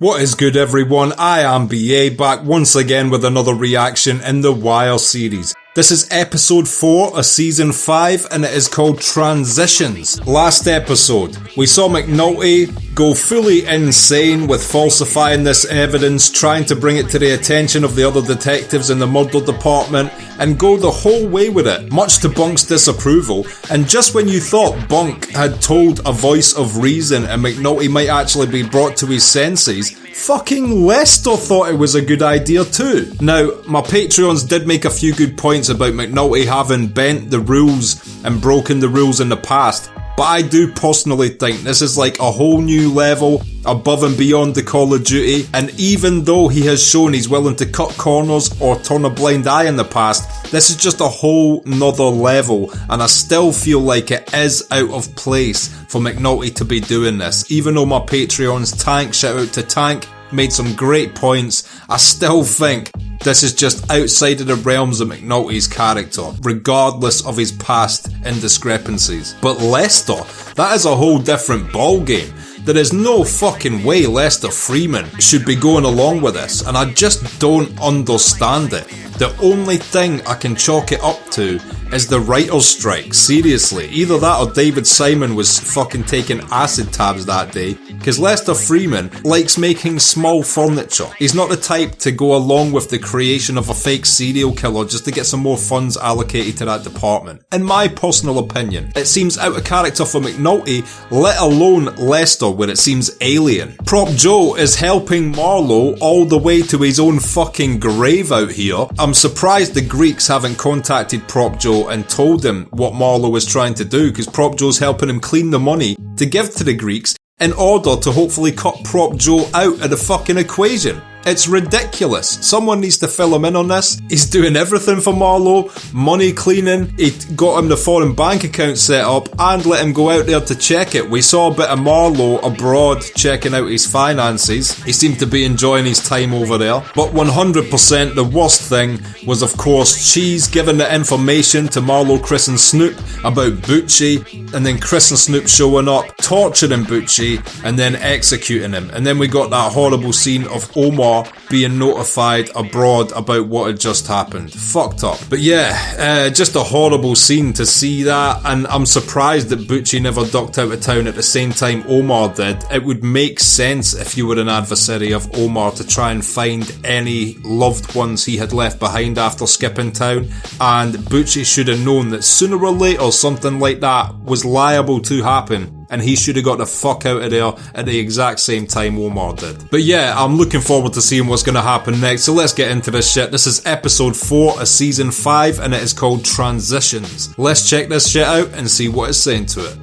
What is good, everyone? I am BA, back once again with another reaction in the Wire series. This is episode 4 of season 5 and it is called Transitions. Last episode, we saw McNulty go fully insane with falsifying this evidence, trying to bring it to the attention of the other detectives in the murder department and go the whole way with it, much to Bunk's disapproval. And just when you thought Bunk had told a voice of reason and McNulty might actually be brought to his senses, fucking Lester thought it was a good idea too. Now, my Patreons did make a few good points about McNulty having bent the rules and broken the rules in the past, but I do personally think this is like a whole new level above and beyond the Call of Duty, and even though he has shown he's willing to cut corners or turn a blind eye in the past, this is just a whole nother level, and I still feel like it is out of place for McNulty to be doing this. Even though my Patreons, Tank, shout out to Tank, made some great points, I still think this is just outside of the realms of McNulty's character, regardless of his past indiscrepancies. But Lester, that is a whole different ballgame. There is no fucking way Lester Freeman should be going along with this, and I just don't understand it. The only thing I can chalk it up to is the writer's strike, seriously. Either that or David Simon was fucking taking acid tabs that day, because Lester Freeman likes making small furniture. He's not the type to go along with the creation of a fake serial killer just to get some more funds allocated to that department. In my personal opinion, it seems out of character for McNulty, let alone Lester, where it seems alien. Prop Joe is helping Marlowe all the way to his own fucking grave out here. I'm surprised the Greeks haven't contacted Prop Joe and told him what Marlowe was trying to do, because Prop Joe's helping him clean the money to give to the Greeks in order to hopefully cut Prop Joe out of the fucking equation. It's ridiculous. Someone needs to fill him in on this. He's doing everything for Marlowe, money cleaning, he got him the foreign bank account set up and let him go out there to check it. We saw a bit of Marlowe abroad checking out his finances. He seemed to be enjoying his time over there. But 100% the worst thing was, of course, Cheese giving the information to Marlowe, Chris and Snoop about Bucci, and then Chris and Snoop showing up, torturing Bucci and then executing him. And then we got that horrible scene of Omar being notified abroad about what had just happened. Fucked up. But yeah, just a horrible scene to see that, and I'm surprised that Bucci never ducked out of town at the same time Omar did. It would make sense if you were an adversary of Omar to try and find any loved ones he had left behind after skipping town, and Bucci should have known that sooner or later something like that was liable to happen, and he should have got the fuck out of there at the exact same time Omar did. But yeah, I'm looking forward to seeing what's going to happen next, so let's get into this shit. This is episode 4 of season 5 and it is called Transitions. Let's check this shit out and see what it's saying to it.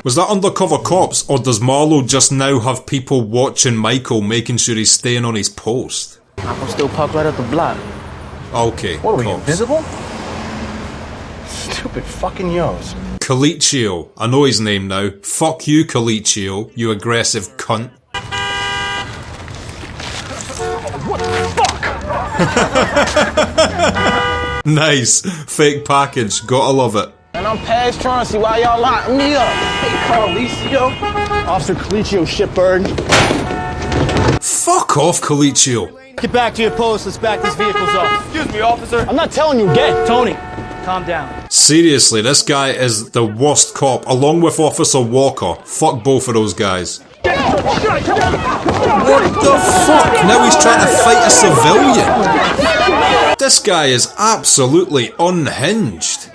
Was that Undercover Cops, or does Marlowe just now have people watching Michael, making sure he's staying on his post? I'm still parked right at the block. Okay, what are we, cops. invisible? Stupid fucking yos. Colicchio. I know his name now. Fuck you, Colicchio, you aggressive cunt. What the fuck? Nice. Fake package. Gotta love it. And I'm past trying to see why y'all locked me up. Hey, Colicchio. Officer Colicchio, shitbird. Fuck off, Colicchio. Get back to your post. Let's back these vehicles up. Excuse me, officer. I'm not telling you again. Tony, calm down. Seriously, this guy is the worst cop, along with Officer Walker. Fuck both of those guys. What the fuck? Now he's trying to fight a civilian. This guy is absolutely unhinged.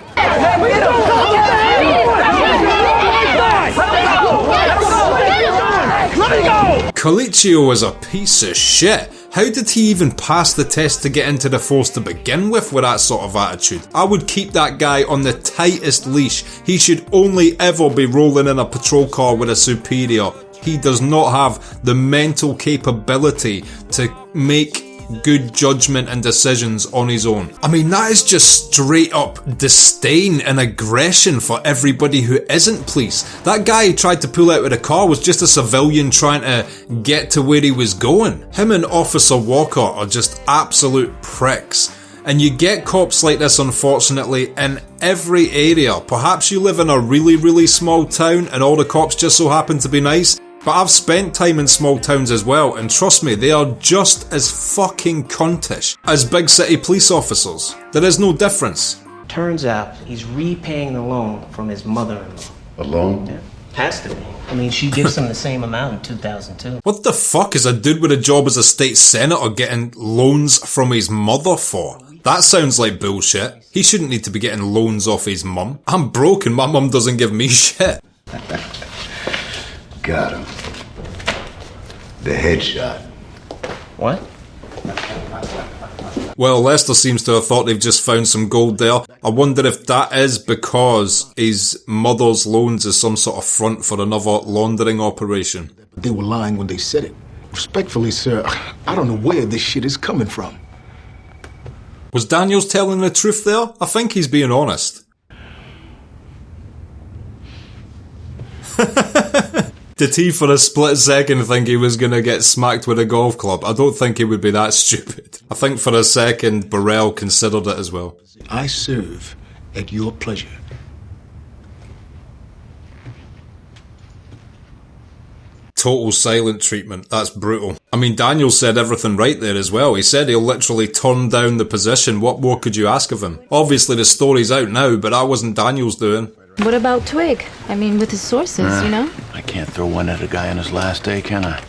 Colicchio is a piece of shit. How did he even pass the test to get into the force to begin with that sort of attitude? I would keep that guy on the tightest leash. He should only ever be rolling in a patrol car with a superior. He does not have the mental capability to make good judgment and decisions on his own. I mean, that is just straight up disdain and aggression for everybody who isn't police. That guy who tried to pull out of the car was just a civilian trying to get to where he was going. Him and Officer Walker are just absolute pricks. And you get cops like this, unfortunately, in every area. Perhaps you live in a really small town and all the cops just so happen to be nice, but I've spent time in small towns as well, and trust me, they are just as fucking cuntish as big city police officers. There is no difference. Turns out he's repaying the loan from his mother-in-law. A loan? Yeah. Has to be. I mean, she gives him the same amount in 2002. What the fuck is a dude with a job as a state senator getting loans from his mother for? That sounds like bullshit. He shouldn't need to be getting loans off his mum. I'm broke and my mum doesn't give me shit. Got him. The headshot. What? Well, Lester seems to have thought they've just found some gold there. I wonder if that is because his mother's loans is some sort of front for another laundering operation. They were lying when they said it. Respectfully, sir, I don't know where this shit is coming from. Was Daniels telling the truth there? I think he's being honest. Did he for a split second think he was gonna get smacked with a golf club? I don't think he would be that stupid. I think for a second Burrell considered it as well. I serve at your pleasure. Total silent treatment. That's brutal. I mean, Daniels said everything right there as well. He said he'll literally turn down the position. What more could you ask of him? Obviously the story's out now, but that wasn't Daniels doing. What about Twig? I mean, with his sources, you know? I can't throw one at a guy on his last day, can I?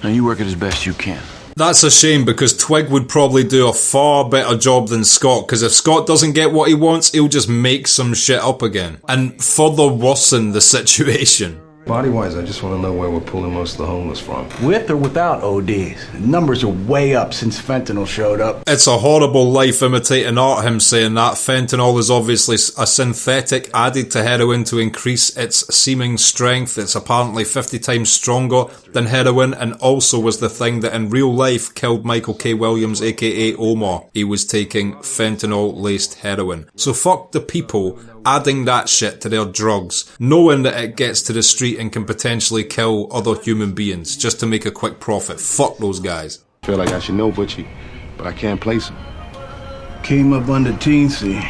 Now you work it as best you can. That's a shame because Twig would probably do a far better job than Scott, because if Scott doesn't get what he wants, he'll just make some shit up again and further worsen the situation. Body-wise, I just want to know where we're pulling most of the homeless from. With or without ODs? The numbers are way up since fentanyl showed up. It's a horrible life imitating art, him saying that. Fentanyl is obviously a synthetic added to heroin to increase its seeming strength. It's apparently 50 times stronger than heroin, and also was the thing that in real life killed Michael K. Williams, aka Omar. He was taking fentanyl-laced heroin. So fuck the people adding that shit to their drugs, knowing that it gets to the street and can potentially kill other human beings just to make a quick profit. Fuck those guys. I feel like I should know Butchie, but I can't place him. Came up under Teensy,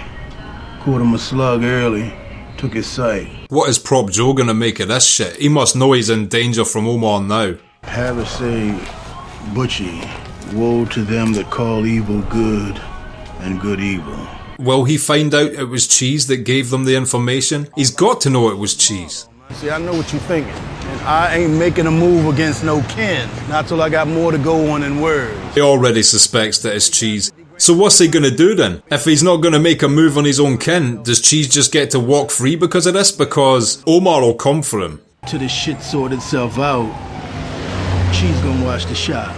caught him a slug early, took his sight. What is Prop Joe gonna make of this shit? He must know he's in danger from Omar now. Have her say, Butchie, woe to them that call evil good and good evil. Will he find out it was Cheese that gave them the information? He's got to know it was Cheese. See, I know what you're thinking, and I ain't making a move against no kin, not till I got more to go on than words. He already suspects that it's Cheese. So what's he gonna do then? If he's not gonna make a move on his own kin, does Cheese just get to walk free because of this? Because Omar will come for him. Till this shit sort itself out, Cheese gonna watch the shop.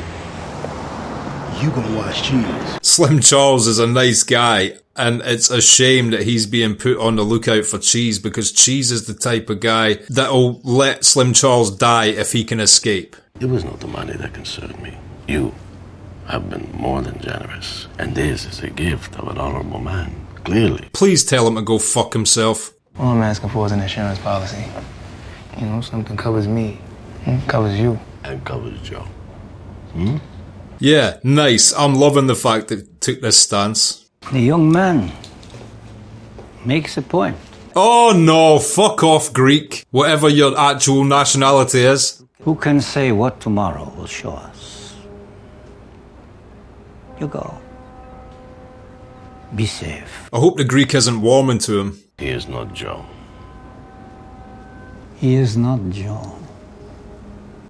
You gonna watch Cheese. Slim Charles is a nice guy, and it's a shame that he's being put on the lookout for Cheese, because Cheese is the type of guy that'll let Slim Charles die if he can escape. It was not the money that concerned me. You have been more than generous, and this is a gift of an honorable man, clearly. Please tell him to go fuck himself. All I'm asking for is an insurance policy. You know, something covers me, covers you. And covers Joe. Yeah, nice. I'm loving the fact that he took this stance. The young man makes a point. Oh no, fuck off, Greek. Whatever your actual nationality is. Who can say what tomorrow will show us? You go. Be safe. I hope the Greek isn't warming to him. He is not Joe. He is not Joe.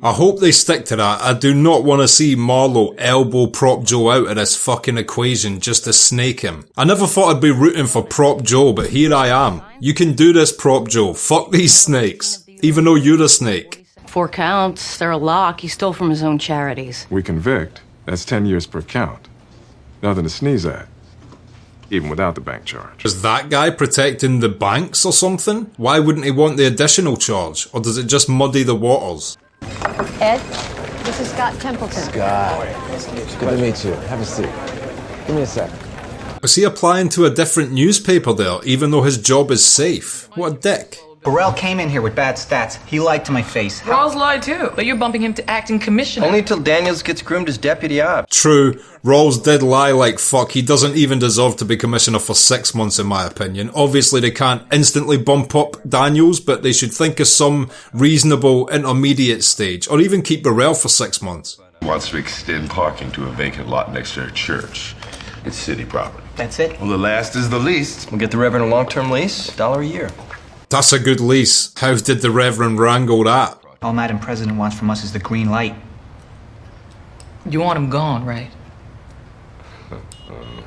I hope they stick to that. I do not want to see Marlowe elbow Prop Joe out of this fucking equation just to snake him. I never thought I'd be rooting for Prop Joe, but here I am. You can do this, Prop Joe. Fuck these snakes. Even though you're a snake. 4 counts, they're a lock. He stole from his own charities. We convict. That's 10 years per count. Nothing to sneeze at. Even without the bank charge. Is that guy protecting the banks or something? Why wouldn't he want the additional charge? Or does it just muddy the waters? Ed, this is Scott Templeton. Scott, good to meet you. Have a seat. Give me a sec. Was he applying to a different newspaper there, even though his job is safe? What a dick. Burrell came in here with bad stats. He lied to my face. Rawls lied too, but you're bumping him to acting commissioner. Only till Daniels gets groomed as deputy ops. True, Rawls did lie like fuck. He doesn't even deserve to be commissioner for 6 months in my opinion. Obviously they can't instantly bump up Daniels, but they should think of some reasonable intermediate stage, or even keep Burrell for 6 months. Wants to extend parking to a vacant lot next to a church. It's city property. That's it? Well, the last is the least. We'll get the Reverend a long-term lease, $1 a year. That's a good lease. How did the Reverend wrangle that? All Madam President wants from us is the green light. You want him gone, right?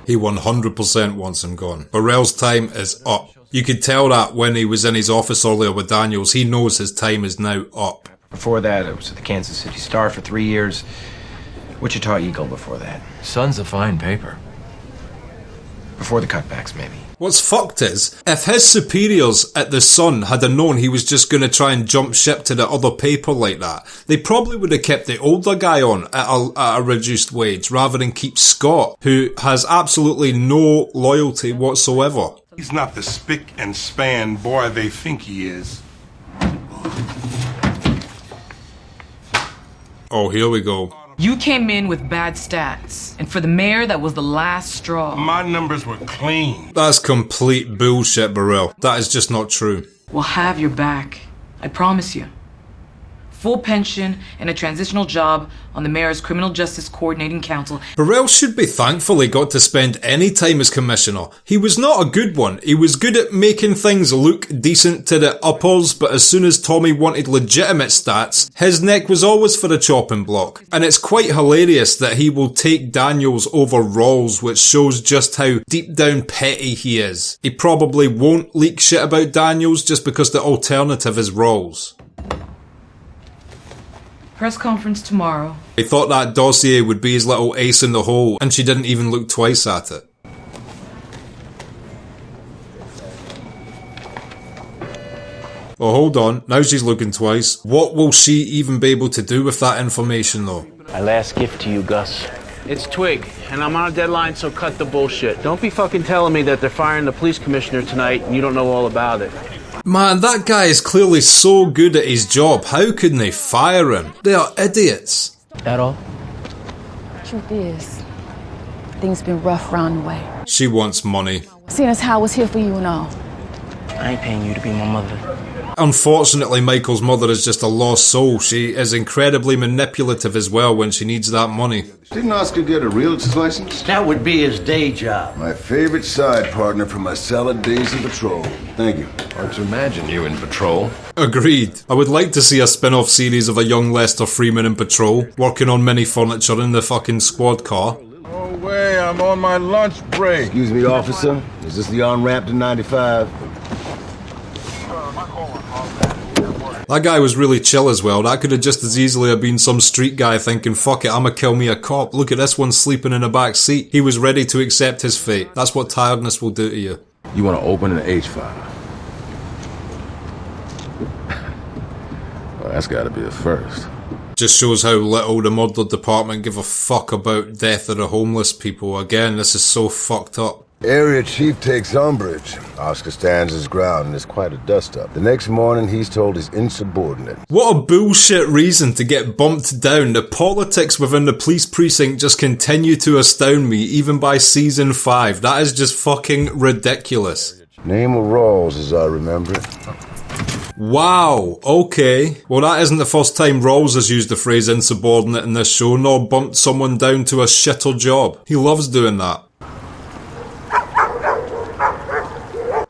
He 100% wants him gone. Burrell's time is up. You could tell that when he was in his office earlier with Daniels. He knows his time is now up. Before that, I was at the Kansas City Star for 3 years. Wichita Eagle before that. Sun's a fine paper. Before the cutbacks, maybe. What's fucked is, if his superiors at the Sun had known he was just going to try and jump ship to the other paper like that, they probably would have kept the older guy on at a reduced wage rather than keep Scott, who has absolutely no loyalty whatsoever. He's not the spick and span boy they think he is. Oh, here we go. You came in with bad stats, and for the mayor, that was the last straw. My numbers were clean. That's complete bullshit, Burrell. That is just not true. We'll have your back. I promise you. Full pension and a transitional job on the mayor's Criminal Justice Coordinating Council. Burrell should be thankful he got to spend any time as commissioner. He was not a good one. He was good at making things look decent to the uppers, but as soon as Tommy wanted legitimate stats, his neck was always for the chopping block. And it's quite hilarious that he will take Daniels over Rawls, which shows just how deep down petty he is. He probably won't leak shit about Daniels just because the alternative is Rawls. Press conference tomorrow. He thought that dossier would be his little ace in the hole, and she didn't even look twice at it. Oh, hold on. Now she's looking twice. What will she even be able to do with that information, though? My last gift to you, Gus. It's Twig, and I'm on a deadline, so cut the bullshit. Don't be fucking telling me that they're firing the police commissioner tonight and you don't know all about it. Man, that guy is clearly so good at his job. How couldn't they fire him? They are idiots. That all? Truth is, things been rough round the way. She wants money. Seeing as how I was here for you and all. I ain't paying you to be my mother. Unfortunately, Michael's mother is just a lost soul. She is incredibly manipulative as well when she needs that money. Didn't Oscar get a realtor's license? That would be his day job. My favorite side partner for my salad days of patrol. Thank you. Hard to imagine you in patrol. Agreed. I would like to see a spin-off series of a young Lester Freeman in patrol, working on mini furniture in the fucking squad car. No way, I'm on my lunch break. Excuse me, officer. Is this the on-ramp to 95? That guy was really chill as well. That could have just as easily have been some street guy thinking, fuck it, I'ma kill me a cop. Look at this one sleeping in a back seat. He was ready to accept his fate. That's what tiredness will do to you. You want to open an H5? Well, that's got to be a first. Just shows how little the murder department give a fuck about death of the homeless people. Again, this is so fucked up. Area chief takes umbrage. Oscar stands his ground and it's quite a dust-up. The next morning, he's told his insubordinate. What a bullshit reason to get bumped down. The politics within the police precinct just continue to astound me, even by season 5. That is just fucking ridiculous. Name of Rawls, as I remember it. Wow, okay. Well, that isn't the first time Rawls has used the phrase insubordinate in this show, nor bumped someone down to a shitter job. He loves doing that.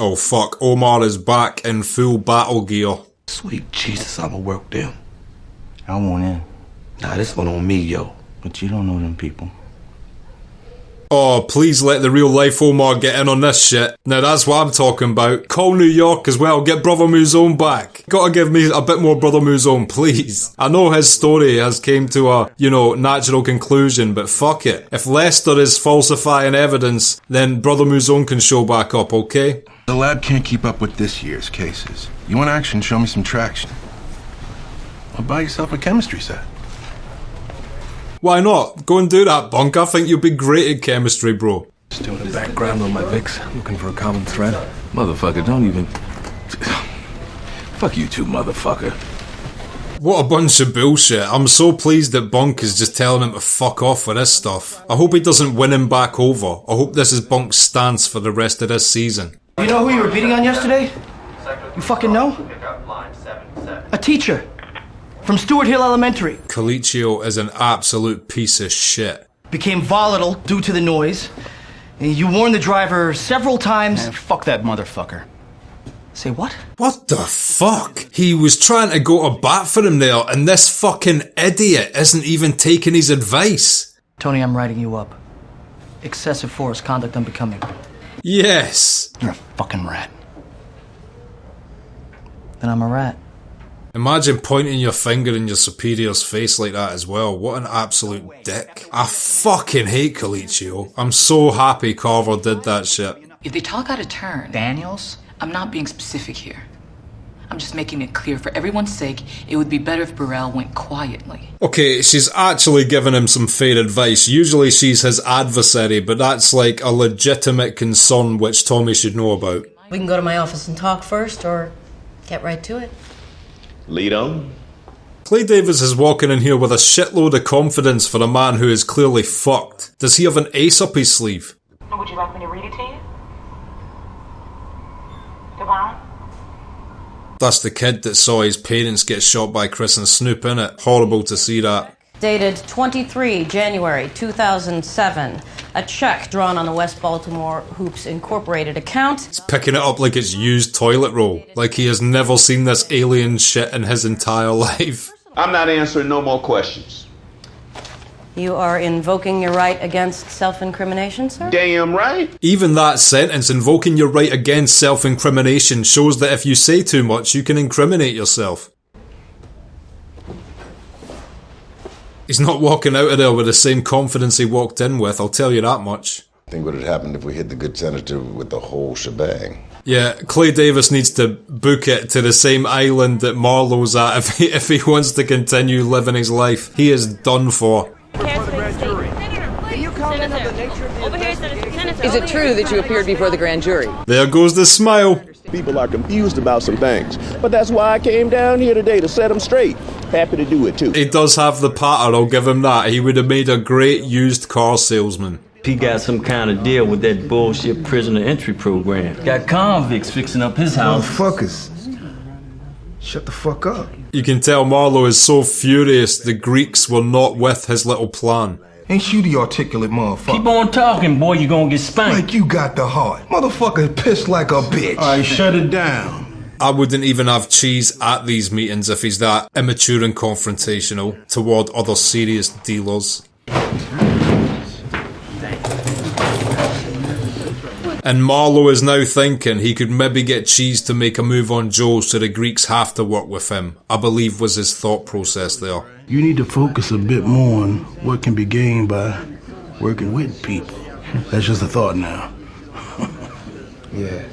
Oh fuck, Omar is back in full battle gear. Sweet Jesus, I'ma work them. I want in. Nah, this one on me, yo. But you don't know them people. Oh, please let the real life Omar get in on this shit. Now that's what I'm talking about. Call New York as well, get Brother Mouzone back. Gotta give me a bit more Brother Mouzone, please. I know his story has came to a, natural conclusion, but fuck it. If Lester is falsifying evidence, then Brother Mouzone can show back up, okay? The lab can't keep up with this year's cases. You want action, show me some traction. Well, buy yourself a chemistry set. Why not? Go and do that, Bunk. I think you'll be great at chemistry, bro. Still in the background on my Vicks, looking for a common thread. Motherfucker, don't even... Fuck you too, motherfucker. What a bunch of bullshit. I'm so pleased that Bunk is just telling him to fuck off with this stuff. I hope he doesn't win him back over. I hope this is Bunk's stance for the rest of this season. You know who you were beating on yesterday? You fucking know? A teacher. From Stewart Hill Elementary. Colicchio is an absolute piece of shit. Became volatile due to the noise. You warned the driver several times. Man, fuck that motherfucker. Say what? What the fuck? He was trying to go to bat for him there, and this fucking idiot isn't even taking his advice. Tony, I'm writing you up. Excessive force, conduct unbecoming. Yes. You're a fucking rat. Then I'm a rat. Imagine pointing your finger in your superior's face like that as well. What an absolute dick. I fucking hate Colicchio. I'm so happy Carver did that shit. If they talk out of turn, Daniels? I'm not being specific here. I'm just making it clear for everyone's sake, it would be better if Burrell went quietly. Okay, she's actually given him some fair advice. Usually she's his adversary, but that's like a legitimate concern which Tommy should know about. We can go to my office and talk first, or get right to it. Lead on. Clay Davis is walking in here with a shitload of confidence for a man who is clearly fucked. Does he have an ace up his sleeve? Would you like me to read it to you? Goodbye. That's the kid that saw his parents get shot by Chris and Snoop, innit? Horrible to see that. Dated 23 January 2007. A check drawn on the West Baltimore Hoops Incorporated account. He's picking it up like it's used toilet roll. Like he has never seen this alien shit in his entire life. I'm not answering no more questions. You are invoking your right against self-incrimination, sir? Damn right. Even that sentence, invoking your right against self-incrimination, shows that if you say too much, you can incriminate yourself. He's not walking out of there with the same confidence he walked in with, I'll tell you that much. Think what had happened if we hit the good senator with the whole shebang. Yeah, Clay Davis needs to book it to the same island that Marlowe's at if he wants to continue living his life. He is done for. Is it true that you appeared before the grand jury? There goes the smile. People are confused about some things, but that's why I came down here today, to set them straight. Happy to do it too. He does have the patter, I'll give him that. He would have made a great used car salesman. He got some kind of deal with that bullshit prisoner entry program. Got convicts fixing up his house. Motherfuckers. Shut the fuck up. You can tell Marlowe is so furious the Greeks were not with his little plan. Ain't you the articulate motherfucker? Keep on talking, boy, you gonna get spanked. Like you got the heart. Motherfucker pissed like a bitch. All right, shut it down. I wouldn't even have Cheese at these meetings if he's that immature and confrontational toward other serious dealers. And Marlowe is now thinking he could maybe get Cheese to make a move on Joe so the Greeks have to work with him, I believe was his thought process there. You need to focus a bit more on what can be gained by working with people. That's just a thought now. Yeah.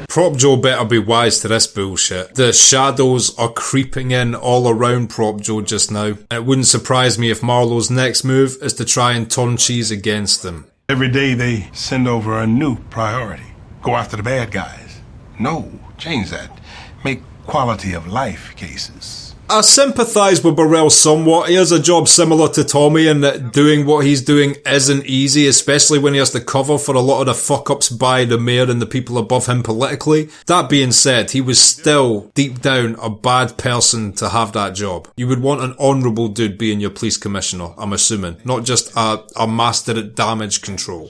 Prop Joe better be wise to this bullshit. The shadows are creeping in all around Prop Joe just now. It wouldn't surprise me if Marlowe's next move is to try and turn Cheese against him. Every day they send over a new priority. Go after the bad guys. No, change that. Make quality of life cases. I sympathise with Burrell somewhat. He has a job similar to Tommy in that doing what he's doing isn't easy, especially when he has to cover for a lot of the fuck-ups by the mayor and the people above him politically. That being said, he was still, deep down, a bad person to have that job. You would want an honourable dude being your police commissioner, I'm assuming, not just a master at damage control.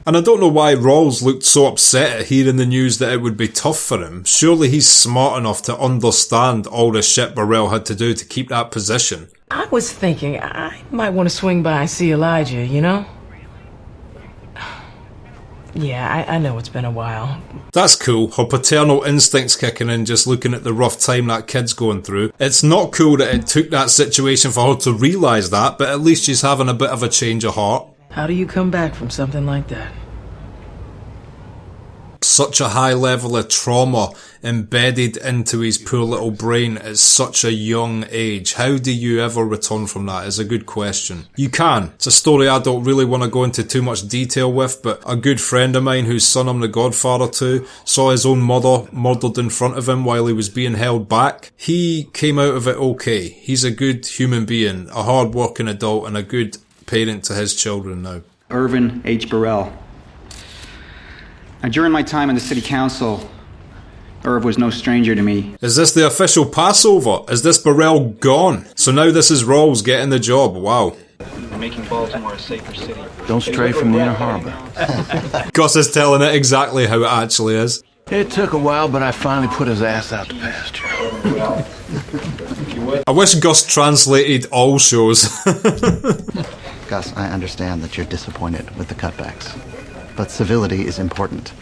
And I don't know why Rawls looked so upset at hearing the news that it would be tough for him. Surely he's smart enough to understand all the shit Burrell had to do to keep that position. I was thinking I might want to swing by and see Elijah, you know? Yeah, I know it's been a while. That's cool. Her paternal instincts kicking in just looking at the rough time that kid's going through. It's not cool that it took that situation for her to realise that, but at least she's having a bit of a change of heart. How do you come back from something like that? Such a high level of trauma embedded into his poor little brain at such a young age. How do you ever return from that is a good question. You can. It's a story I don't really want to go into too much detail with, but a good friend of mine whose son I'm the godfather to saw his own mother murdered in front of him while he was being held back. He came out of it okay. He's a good human being, a hard-working adult, and a good parent to his children now. Irvin H. Burrell. Now, during my time on the city council, Irv was no stranger to me. Is this the official Passover? Is this Burrell gone? So now this is Rawls getting the job. Wow. Making Baltimore a safer city. Don't stray from the inner harbor. Gus is telling it exactly how it actually is. It took a while, but I finally put his ass out to pasture. I wish Gus translated all shows. Gus, I understand that you're disappointed with the cutbacks, but civility is important.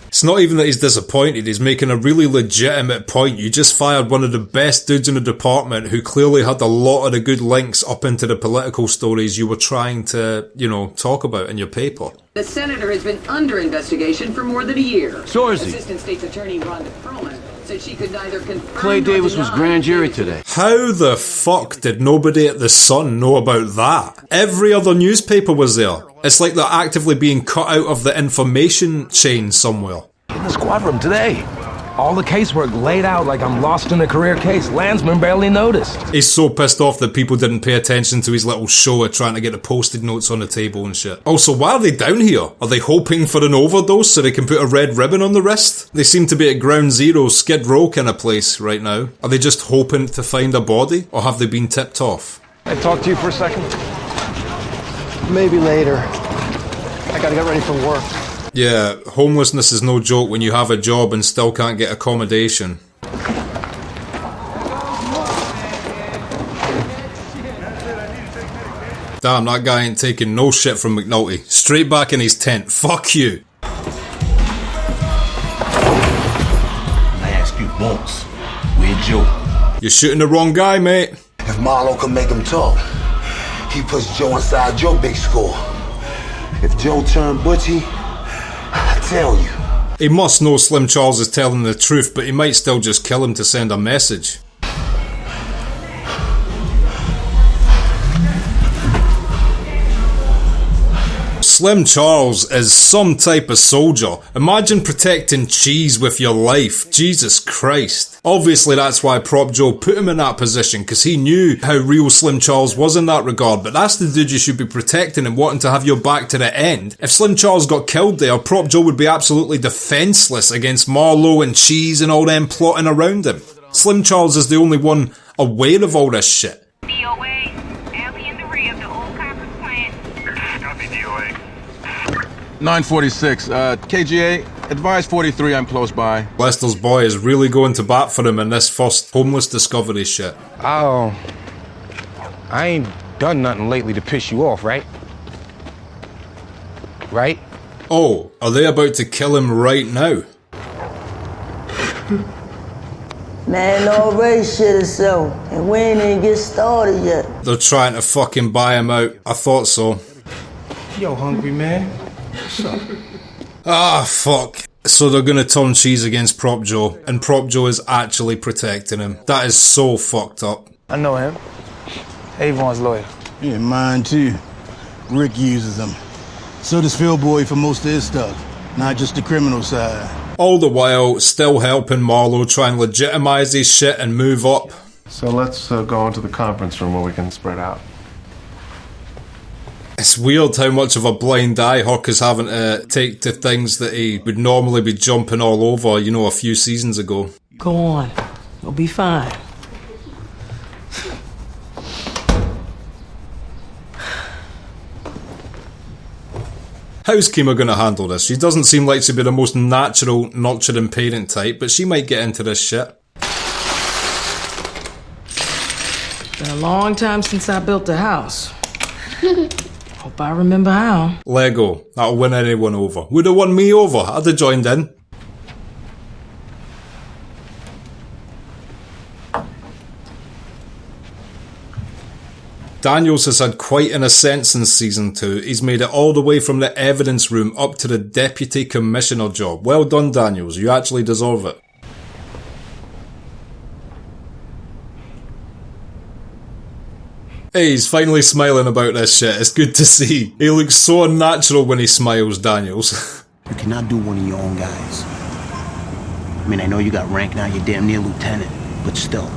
It's not even that he's disappointed, he's making a really legitimate point. You just fired one of the best dudes in the department who clearly had a lot of the good links up into the political stories you were trying to, talk about in your paper. The senator has been under investigation for more than a year. So is he. Assistant State's Attorney Rhonda Perlman said she could neither confirm Clay nor Davis was deny grand jury today. How the fuck did nobody at the Sun know about that? Every other newspaper was there. It's like they're actively being cut out of the information chain somewhere. In the squad room today. All the casework laid out like I'm lost in a career case. Landsman barely noticed. He's so pissed off that people didn't pay attention to his little show of trying to get the post-it notes on the table and shit. Also, why are they down here? Are they hoping for an overdose so they can put a red ribbon on the wrist? They seem to be at ground zero, Skid Row kind of place right now. Are they just hoping to find a body? Or have they been tipped off? Can I talk to you for a second? Maybe later. I gotta get ready for work. Yeah, homelessness is no joke when you have a job and still can't get accommodation. Damn, that guy ain't taking no shit from McNulty. Straight back in his tent. Fuck you. I asked you once, where'd Joe? You're shooting the wrong guy, mate. If Marlo can make him talk, he puts Joe inside your big score. If Joe turned butchy, I tell you. He must know Slim Charles is telling the truth, but he might still just kill him to send a message. Slim Charles is some type of soldier. Imagine protecting cheese with your life. Jesus Christ. Obviously that's why Prop Joe put him in that position, because he knew how real Slim Charles was in that regard, but that's the dude you should be protecting and wanting to have your back to the end. If Slim Charles got killed there, Prop Joe would be absolutely defenseless against Marlowe and Cheese and all them plotting around him. Slim Charles is the only one aware of all this shit. DOA, alley in the rear of the old Conference plant. Copy, DOA. 946, KGA, advise 43, I'm close by. Lester's boy is really going to bat for him in this first homeless discovery shit. Oh, I ain't done nothing lately to piss you off, right? Right? Oh, are they about to kill him right now? Man, already shit is so, and we ain't even get started yet. They're trying to fucking buy him out. I thought so. Yo, hungry man. What's up? Ah, fuck. So they're gonna turn Cheese against Prop Joe, and Prop Joe is actually protecting him. That is so fucked up. I know him. Avon's lawyer. Yeah, mine too. Rick uses them. So does Phil Boy for most of his stuff, not just the criminal side. All the while, still helping Marlowe try and legitimize his shit and move up. So let's go into the conference room where we can spread out. It's weird how much of a blind eye Huck is having to take to things that he would normally be jumping all over, a few seasons ago. Go on. You'll be fine. How's Kima gonna handle this? She doesn't seem like she'd be the most natural, nurturing parent type, but she might get into this shit. Been a long time since I built a house. Hope I remember how. Lego. That'll win anyone over. Would have won me over. I'd have joined in. Daniels has had quite an ascent since season 2. He's made it all the way from the evidence room up to the deputy commissioner job. Well done, Daniels. You actually deserve it. Hey, he's finally smiling about this shit. It's good to see. He looks so unnatural when he smiles, Daniels. You cannot do one of your own guys. I mean, I know you got rank now, you're damn near lieutenant, but still.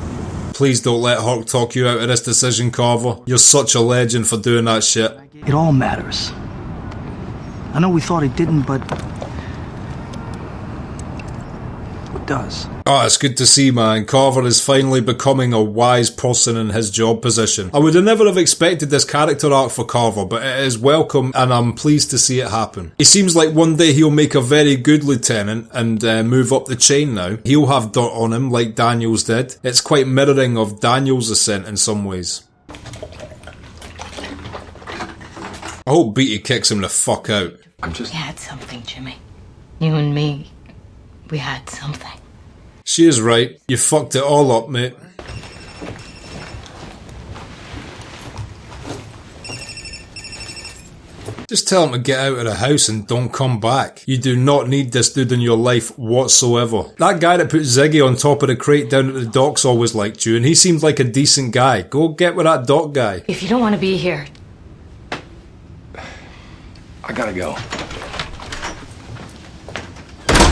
Please don't let Hawk talk you out of this decision, Carver. You're such a legend for doing that shit. It all matters. I know we thought it didn't, but it does. Oh, it's good to see, man. Carver is finally becoming a wise person in his job position. I would have never have expected this character arc for Carver, but it is welcome and I'm pleased to see it happen. He seems like one day he'll make a very good lieutenant and move up the chain now. He'll have dirt on him like Daniels did. It's quite mirroring of Daniels' ascent in some ways. I hope Beatty kicks him the fuck out. We had something, Jimmy. You and me, we had something. She is right. You fucked it all up, mate. Just tell him to get out of the house and don't come back. You do not need this dude in your life whatsoever. That guy that put Ziggy on top of the crate down at the docks always liked you, and he seemed like a decent guy. Go get with that dock guy. If you don't want to be here... I gotta go.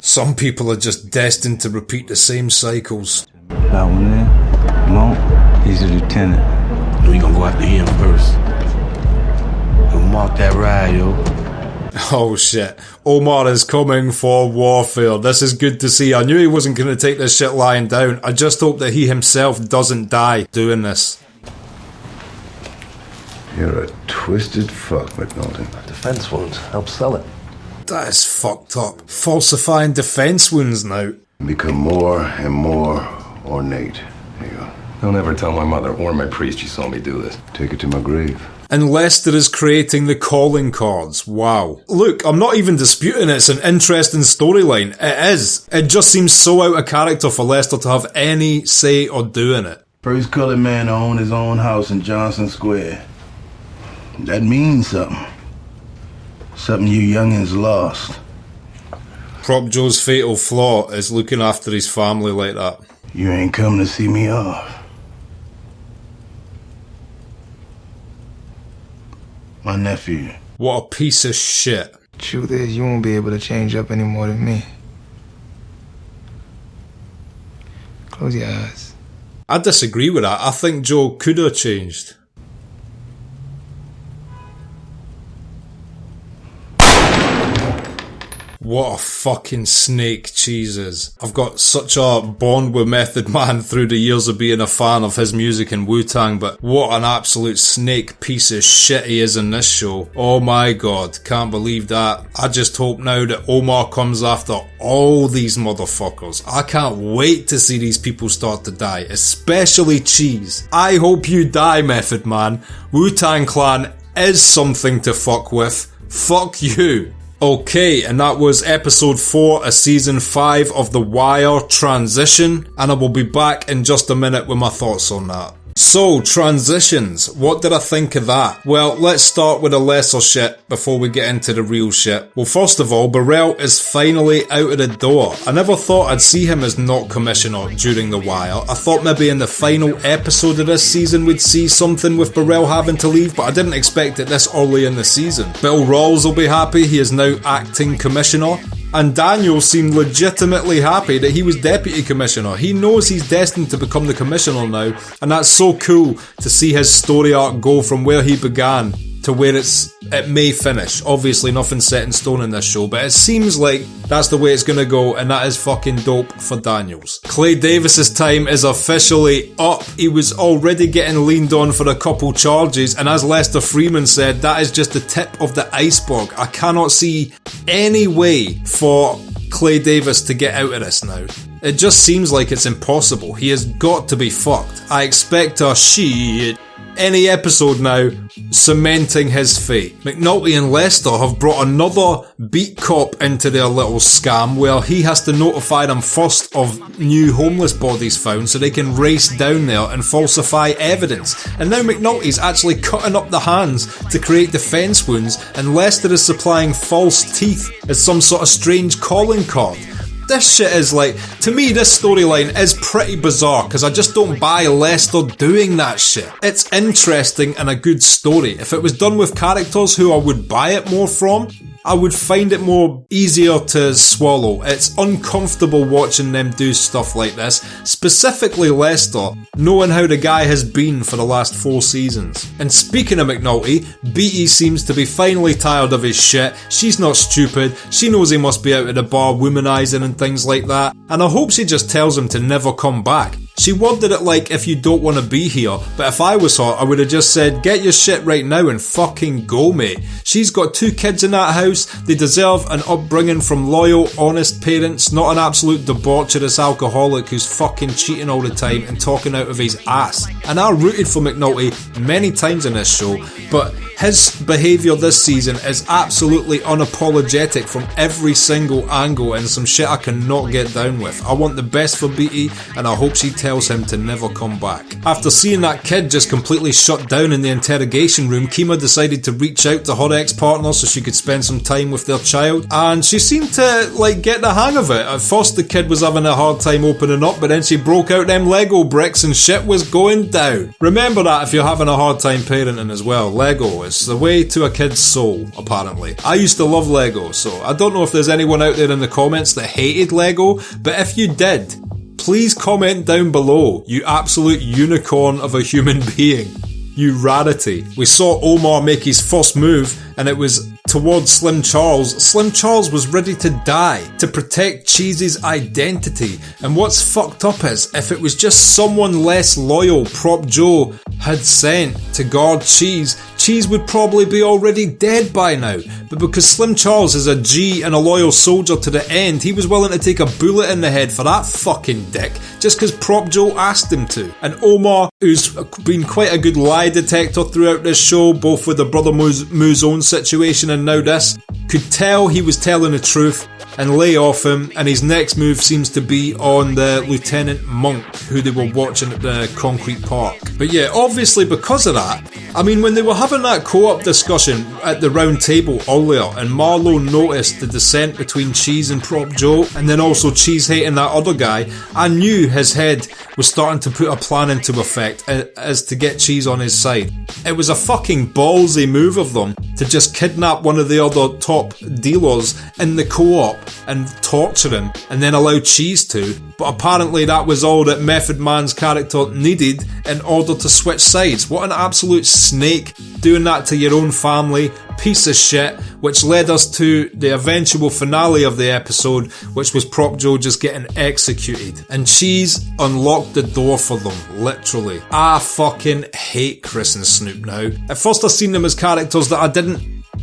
Some people are just destined to repeat the same cycles. That one there, Monk, he's a lieutenant. We gonna go after him first. We'll mark that ride, yo. Oh shit. Omar is coming for warfare. This is good to see. I knew he wasn't going to take this shit lying down. I just hope that he himself doesn't die doing this. You're a twisted fuck, McNulty. Defense wounds, help sell it. That is fucked up. Falsifying defense wounds now. Become more and more ornate. Here you go. Don't ever tell my mother or my priest you saw me do this. Take it to my grave. And Lester is creating the calling cards. Wow. Look, I'm not even disputing it's an interesting storyline. It is. It just seems so out of character for Lester to have any say or do in it. First colored man to own his own house in Johnson Square. That means something. Something you youngins lost. Prop Joe's fatal flaw is looking after his family like that. You ain't come to see me off. My nephew. What a piece of shit. Truth is, you won't be able to change up any more than me. Close your eyes. I disagree with that. I think Joe could have changed. What a fucking snake Cheese is. I've got such a bond with Method Man through the years of being a fan of his music and Wu-Tang, but what an absolute snake piece of shit he is in this show. Oh my god, can't believe that. I just hope now that Omar comes after all these motherfuckers. I can't wait to see these people start to die, especially Cheese. I hope you die, Method Man. Wu-Tang Clan is something to fuck with. Fuck you. Okay, and that was episode 4 of season 5 of The Wire, Transition, and I will be back in just a minute with my thoughts on that. So, transitions. What did I think of that? Well, let's start with the lesser shit before we get into the real shit. Well, first of all, Burrell is finally out of the door. I never thought I'd see him as not commissioner during The Wire. I thought maybe in the final episode of this season we'd see something with Burrell having to leave, but I didn't expect it this early in the season. Bill Rawls will be happy, he is now acting commissioner. And Daniel seemed legitimately happy that he was deputy commissioner. He knows he's destined to become the commissioner now, and that's so cool to see his story arc go from where he began to where it may finish. Obviously nothing's set in stone in this show, but it seems like that's the way it's gonna go, and that is fucking dope for Daniels. Clay Davis's time is officially up. He was already getting leaned on for a couple charges, and as Lester Freeman said, that is just the tip of the iceberg. I cannot see any way for Clay Davis to get out of this now. It just seems like it's impossible. He has got to be fucked. I expect a shit any episode now, cementing his fate. McNulty and Lester have brought another beat cop into their little scam where he has to notify them first of new homeless bodies found so they can race down there and falsify evidence. And now McNulty's actually cutting up the hands to create defence wounds, and Lester is supplying false teeth as some sort of strange calling card. This shit is like, to me this storyline is pretty bizarre because I just don't buy Lester doing that shit. It's interesting and a good story. If it was done with characters who I would buy it more from, I would find it more easier to swallow. It's uncomfortable watching them do stuff like this, specifically Lester, knowing how the guy has been for the last 4 seasons. And speaking of McNulty, Beatty seems to be finally tired of his shit. She's not stupid, she knows he must be out at the bar womanizing and things like that, and I hope she just tells him to never come back. She worded it like, if you don't want to be here, but if I was her, I would have just said, get your shit right now and fucking go, mate. She's got 2 kids in that house, they deserve an upbringing from loyal, honest parents, not an absolute debaucherous alcoholic who's fucking cheating all the time and talking out of his ass. And I rooted for McNulty many times in this show, but his behaviour this season is absolutely unapologetic from every single angle and some shit I cannot get down with. I want the best for Beatty and I hope she tells him to never come back. After seeing that kid just completely shut down in the interrogation room, Kima decided to reach out to her ex-partner so she could spend some time with their child, and she seemed to get the hang of it. At first the kid was having a hard time opening up, but then she broke out them Lego bricks and shit was going down. Remember that if you're having a hard time parenting as well. Lego is the way to a kid's soul, apparently. I used to love Lego, so I don't know if there's anyone out there in the comments that hated Lego, but if you did, please comment down below, you absolute unicorn of a human being. You rarity. We saw Omar make his first move, and it was towards Slim Charles. Slim Charles was ready to die to protect Cheese's identity. And what's fucked up is, if it was just someone less loyal Prop Joe had sent to guard Cheese, Cheese would probably be already dead by now. But because Slim Charles is a G and a loyal soldier to the end, he was willing to take a bullet in the head for that fucking dick, just because Prop Joe asked him to. And Omar, who's been quite a good lie detector throughout this show, both with the Brother Moo's own situation and now this, could tell he was telling the truth and lay off him, and his next move seems to be on the Lieutenant Monk, who they were watching at the concrete park. But yeah, obviously because of that, I mean, when they were having that co-op discussion at the round table earlier, and Marlowe noticed the dissent between Cheese and Prop Joe, and then also Cheese hating that other guy, I knew his head was starting to put a plan into effect as to get Cheese on his side. It was a fucking ballsy move of them to just kidnap one of the other top dealers in the co-op and torture him, and then allow Cheese to. But apparently that was all that Method Man's character needed in order to switch sides. What an absolute snake, doing that to your own family. Piece of shit, which led us to the eventual finale of the episode, which was Prop Joe just getting executed. And Cheese unlocked the door for them, literally. I fucking hate Chris and Snoop now. At first I seen them as characters that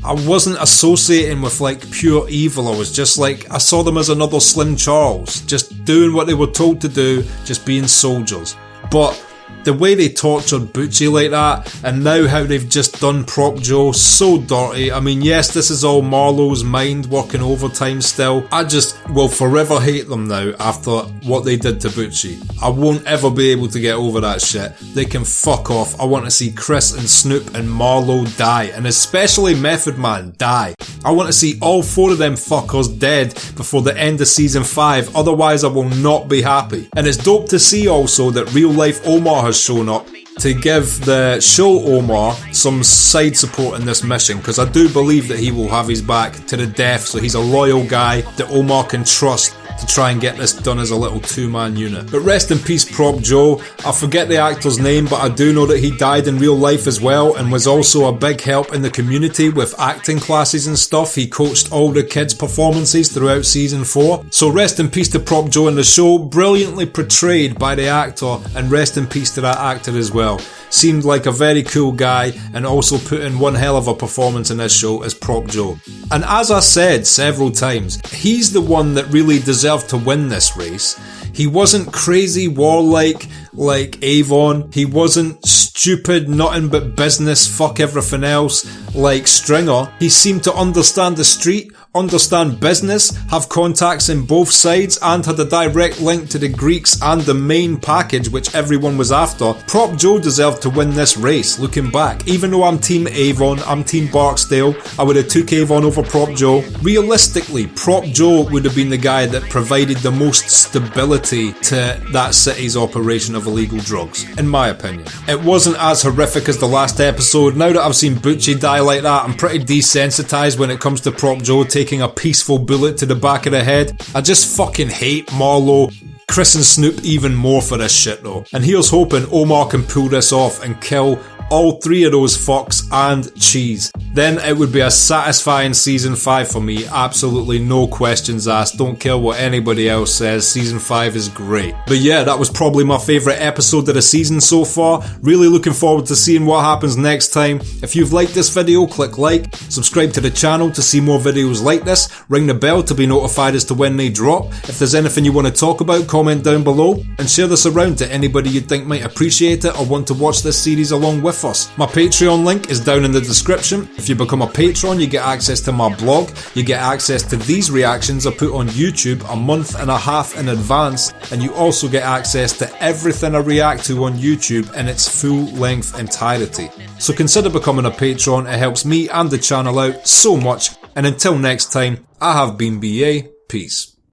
I wasn't associating with pure evil. I was just I saw them as another Slim Charles, just doing what they were told to do, just being soldiers. But the way they tortured Butchie like that, and now how they've just done Prop Joe, so dirty. I mean, yes, this is all Marlowe's mind working overtime still. I just will forever hate them now after what they did to Butchie. I won't ever be able to get over that shit. They can fuck off. I want to see Chris and Snoop and Marlowe die, and especially Method Man die. I want to see all 4 of them fuckers dead before the end of season 5, otherwise I will not be happy. And it's dope to see also that real life Omar has shown up to give the show Omar some side support in this mission, because I do believe that he will have his back to the death, so he's a loyal guy that Omar can trust to try and get this done as a little 2-man unit. But rest in peace Prop Joe. I forget the actor's name, but I do know that he died in real life as well, and was also a big help in the community with acting classes and stuff. He coached all the kids' performances throughout season 4. So rest in peace to Prop Joe in the show, brilliantly portrayed by the actor, and rest in peace to that actor as well. Seemed like a very cool guy, and also put in one hell of a performance in this show as Prop Joe. And as I said several times, he's the one that really deserves deserved to win this race. He wasn't crazy warlike like Avon. He wasn't stupid, nothing but business, fuck everything else like Stringer. He seemed to understand the street, understand business, have contacts in both sides, and had a direct link to the Greeks and the main package which everyone was after. Prop Joe deserved to win this race, looking back. Even though I'm Team Avon, I'm Team Barksdale, I would have took Avon over Prop Joe. Realistically, Prop Joe would have been the guy that provided the most stability to that city's operation of illegal drugs, in my opinion. It wasn't as horrific as the last episode. Now that I've seen Butchie die like that, I'm pretty desensitized when it comes to Prop Joe taking a peaceful bullet to the back of the head. I just fucking hate Marlowe, Chris and Snoop even more for this shit though. And here's hoping Omar can pull this off and kill all three of those fucks and Cheese. Then it would be a satisfying season 5 for me, absolutely no questions asked, don't care what anybody else says, season 5 is great. But yeah, that was probably my favourite episode of the season so far, really looking forward to seeing what happens next time. If you've liked this video, click like, subscribe to the channel to see more videos like this, ring the bell to be notified as to when they drop. If there's anything you want to talk about, comment down below, and share this around to anybody you think might appreciate it or want to watch this series along with us. My Patreon link is down in the description. If you become a patron, you get access to my blog, you get access to these reactions I put on YouTube a month and a half in advance, and you also get access to everything I react to on YouTube in its full length entirety. So consider becoming a patron, it helps me and the channel out so much, and until next time, I have been BA, peace.